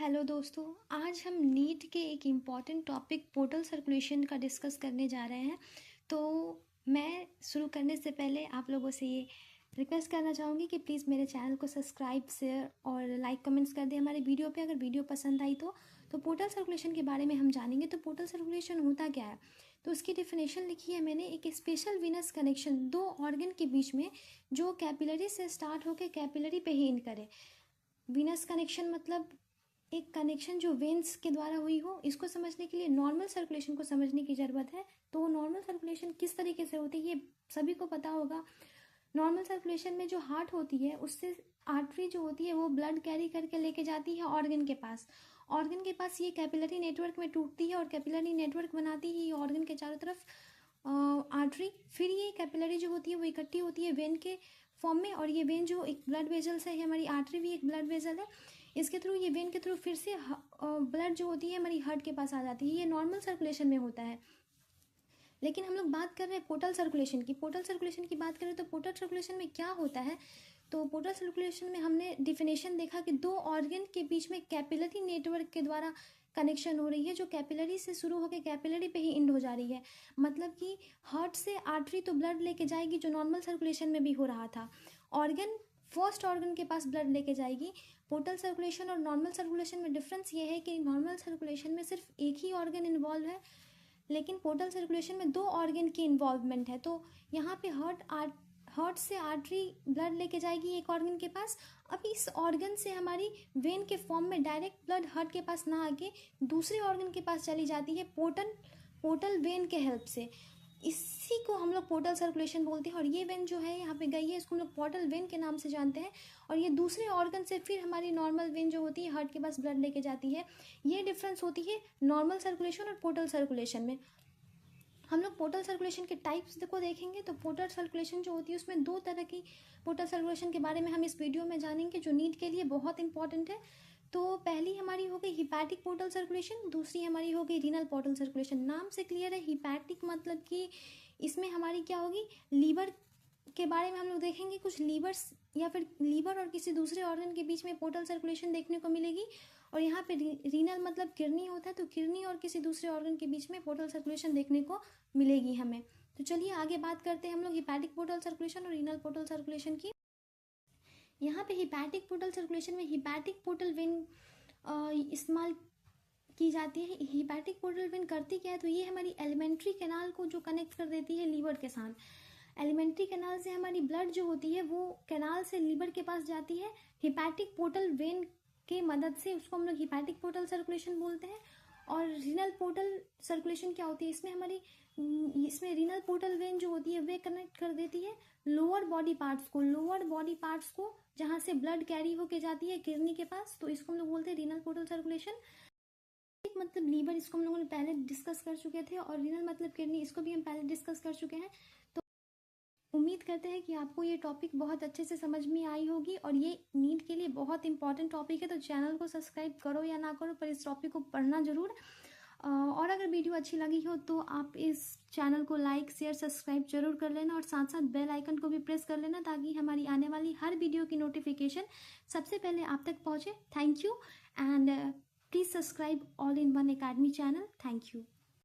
Hello दोस्तों। आज हम नीट के एक इम्पॉर्टेंट टॉपिक पोर्टल सर्कुलेशन का डिस्कस करने जा रहे हैं। तो मैं शुरू करने से पहले आप लोगों से ये रिक्वेस्ट करना चाहूँगी कि प्लीज़ मेरे चैनल को सब्सक्राइब शेयर और लाइक कमेंट्स कर दें हमारे वीडियो पे। अगर वीडियो पसंद आई तो पोर्टल सर्कुलेशन के बारे में हम जानेंगे। तो पोर्टल सर्कुलेशन होता क्या है, तो उसकी डेफिनेशन लिखी है मैंने। एक स्पेशल वीनस कनेक्शन दो ऑर्गन के बीच में जो कैपिलरी से स्टार्ट होकर कैपिलरी पे ही एंड करे। वीनस कनेक्शन मतलब एक कनेक्शन जो वेन्स के द्वारा हुई हो। इसको समझने के लिए नॉर्मल सर्कुलेशन को समझने की ज़रूरत है। तो नॉर्मल सर्कुलेशन किस तरीके से होती है ये सभी को पता होगा। नॉर्मल सर्कुलेशन में जो हार्ट होती है उससे आर्टरी जो होती है वो ब्लड कैरी करके लेके जाती है ऑर्गन के पास। ऑर्गन के पास ये कैपिलरी नेटवर्क में टूटती है और कैपिलरी नेटवर्क बनाती है ये ऑर्गन के चारों तरफ आर्टरी। फिर ये कैपिलरी जो होती है वो इकट्ठी होती है वेन के फॉर्म में, और ये वेन जो एक ब्लड वेजल है, हमारी आर्टरी भी एक ब्लड वेजल है। इसके थ्रू ये वेन के थ्रू फिर से ब्लड जो होती है हमारी हार्ट के पास आ जाती है। ये नॉर्मल सर्कुलेशन में होता है। लेकिन हम लोग बात कर रहे हैं पोर्टल सर्कुलेशन की। पोर्टल सर्कुलेशन की बात करें तो पोर्टल सर्कुलेशन में क्या होता है, तो पोर्टल सर्कुलेशन में हमने डिफिनेशन देखा कि दो ऑर्गन के बीच में कैपिलरी नेटवर्क के द्वारा कनेक्शन हो रही है, जो कैपिलरी से शुरू होकर कैपिलरी पे ही एंड हो जा रही है। मतलब कि हार्ट से आर्टरी तो ब्लड लेके जाएगी, जो नॉर्मल सर्कुलेशन में भी हो रहा था। ऑर्गन फर्स्ट ऑर्गन के पास ब्लड लेके जाएगी। पोर्टल सर्कुलेशन और नॉर्मल सर्कुलेशन में डिफरेंस ये है कि नॉर्मल सर्कुलेशन में सिर्फ एक ही ऑर्गन इन्वॉल्व है, लेकिन पोर्टल सर्कुलेशन में दो ऑर्गन की इन्वॉल्वमेंट है। तो यहाँ पे हार्ट से आर्टरी ब्लड लेके जाएगी एक ऑर्गन के पास। अब इस ऑर्गन से हमारी वेन के फॉर्म में डायरेक्ट ब्लड हार्ट के पास ना आके दूसरे ऑर्गन के पास चली जाती है पोर्टल वेन के हेल्प से। इसी को हम लोग पोर्टल सर्कुलेशन बोलते हैं। और ये वेन जो है यहाँ पे गई है, इसको हम लोग पोर्टल वेन के नाम से जानते हैं। और ये दूसरे ऑर्गन से फिर हमारी नॉर्मल वेन जो होती है हार्ट के पास ब्लड लेके जाती है। ये डिफरेंस होती है नॉर्मल सर्कुलेशन और पोर्टल सर्कुलेशन में। हम लोग पोर्टल सर्कुलेशन के टाइप्स को देखेंगे तो पोर्टल सर्कुलेशन जो होती है उसमें दो तरह की पोर्टल सर्कुलेशन के बारे में हम इस वीडियो में जानेंगे, जो नीट के लिए बहुत इंपॉर्टेंट है। तो पहली हमारी हो गई हिपैटिक पोर्टल सर्कुलेशन, दूसरी हमारी हो गई रीनल पोर्टल सर्कुलेशन। नाम से क्लियर है, हिपैटिक मतलब कि इसमें हमारी क्या होगी, लीवर के बारे में हम लोग देखेंगे। कुछ लीवर्स या फिर लीवर और किसी दूसरे ऑर्गन के बीच में पोर्टल सर्कुलेशन देखने को मिलेगी। और यहाँ पे रीनल मतलब किडनी होता है, तो किडनी और किसी दूसरे ऑर्गन के बीच में पोर्टल सर्कुलेशन देखने को मिलेगी हमें। तो चलिए आगे बात करते हैं हम लोग हिपैटिक पोर्टल सर्कुलेशन और रीनल पोर्टल सर्कुलेशन की। यहाँ पे हिपैटिक पोर्टल सर्कुलेशन में हिपैटिक पोर्टल वेन इस्तेमाल की जाती है। हिपैटिक पोर्टल वेन करती क्या है, तो ये हमारी एलिमेंट्री कैनाल को जो कनेक्ट कर देती है लीवर के साथ। एलिमेंट्री कैनाल से हमारी ब्लड जो होती है वो कैनाल से लीवर के पास जाती है हिपैटिक पोर्टल वेन के मदद से। उसको हम लोग हिपैटिक पोर्टल सर्कुलेशन बोलते हैं। और रीनल पोर्टल सर्कुलेशन क्या होती है, इसमें रीनल पोर्टल वेन जो होती है वे कनेक्ट कर देती है लोअर बॉडी पार्ट्स को जहाँ से ब्लड कैरी होके जाती है किडनी के पास। तो इसको हम लोग बोलते हैं रीनल पोर्टल सर्कुलेशन। मतलब लीवर, इसको हम लोगों ने पहले डिस्कस कर चुके थे, और रीनल मतलब किडनी, इसको भी हम पहले डिस्कस कर चुके हैं। तो उम्मीद करते हैं कि आपको ये टॉपिक बहुत अच्छे से समझ में आई होगी, और ये नीट के लिए बहुत इंपॉर्टेंट टॉपिक है। तो चैनल को सब्सक्राइब करो या ना करो, पर इस टॉपिक को पढ़ना जरूर। और अगर वीडियो अच्छी लगी हो तो आप इस चैनल को लाइक शेयर सब्सक्राइब जरूर कर लेना, और साथ साथ बेल आइकन को भी प्रेस कर लेना, ताकि हमारी आने वाली हर वीडियो की नोटिफिकेशन सबसे पहले आप तक पहुँचे। Thank you, and please subscribe all in one academy channel. Thank you.